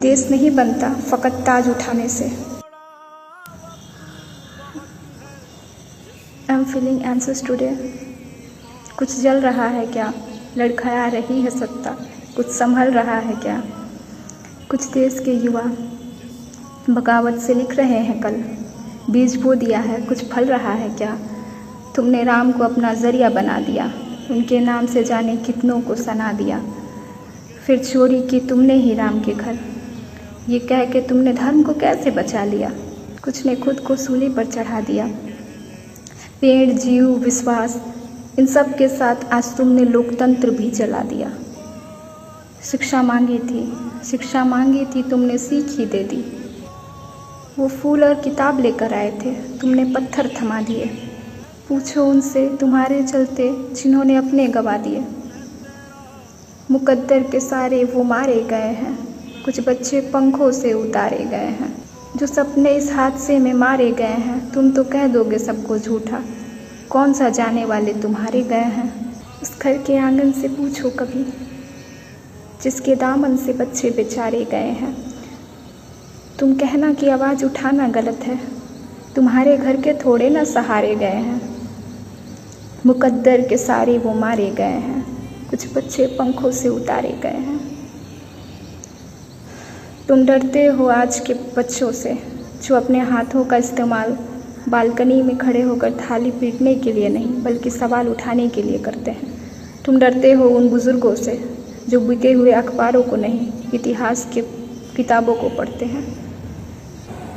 देश नहीं बनता फ़कत ताज उठाने से। I am feeling anxious today. कुछ जल रहा है क्या, लड़खड़ा रही है सत्ता, कुछ संभल रहा है क्या। कुछ देश के युवा बगावत से लिख रहे हैं कल, बीज बो दिया है कुछ फल रहा है क्या। तुमने राम को अपना जरिया बना दिया, उनके नाम से जाने कितनों को सना दिया। फिर चोरी की तुमने ही राम के घर, ये कह के तुमने धर्म को कैसे बचा लिया। कुछ ने खुद को सूली पर चढ़ा दिया। पेड़, जीव, विश्वास, इन सब के साथ आज तुमने लोकतंत्र भी जला दिया। शिक्षा मांगी थी तुमने सीख ही दे दी। वो फूल और किताब लेकर आए थे, तुमने पत्थर थमा दिए। पूछो उनसे तुम्हारे चलते जिन्होंने अपने गवा दिए। मुकद्दर के सारे वो मारे गए हैं, कुछ बच्चे पंखों से उतारे गए हैं। जो सपने इस हादसे में मारे गए हैं, तुम तो कह दोगे सबको झूठा, कौन सा जाने वाले तुम्हारे गए हैं। उस घर के आंगन से पूछो कभी, जिसके दामन से बच्चे बेचारे गए हैं। तुम कहना कि आवाज़ उठाना गलत है, तुम्हारे घर के थोड़े ना सहारे गए हैं। मुकद्दर के सारे वो मारे गए हैं, कुछ बच्चे पंखों से उतारे गए हैं। तुम डरते हो आज के बच्चों से, जो अपने हाथों का इस्तेमाल बालकनी में खड़े होकर थाली पीटने के लिए नहीं बल्कि सवाल उठाने के लिए करते हैं। तुम डरते हो उन बुज़ुर्गों से जो बिके हुए अखबारों को नहीं, इतिहास के किताबों को पढ़ते हैं।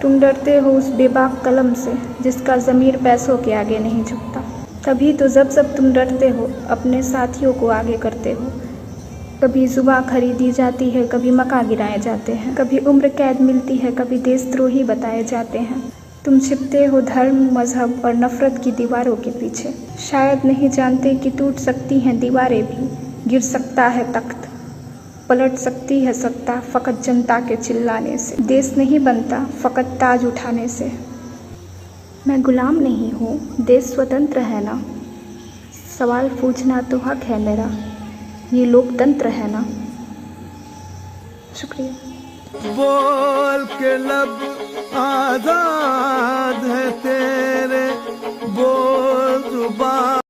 तुम डरते हो उस बेबाक कलम से जिसका ज़मीर पैसों के आगे नहीं झुकता। तभी तो जब तुम डरते हो अपने साथियों को आगे करते हो। कभी जुबां खरीदी जाती है, कभी मका गिराए जाते हैं, कभी उम्र कैद मिलती है, कभी देशद्रोही बताए जाते हैं। तुम छिपते हो धर्म, मजहब और नफरत की दीवारों के पीछे। शायद नहीं जानते कि टूट सकती हैं दीवारें भी, गिर सकता है तख्त, पलट सकती है सत्ता फ़कत जनता के चिल्लाने से। देश नहीं बनता फ़कत ताज उठाने से। मैं गुलाम नहीं हूँ, देश स्वतंत्र है ना। सवाल पूछना तो हक है मेरा, ये लोकतंत्र है ना। शुक्रिया। बोल के लब आजाद है तेरे, बोल जुबान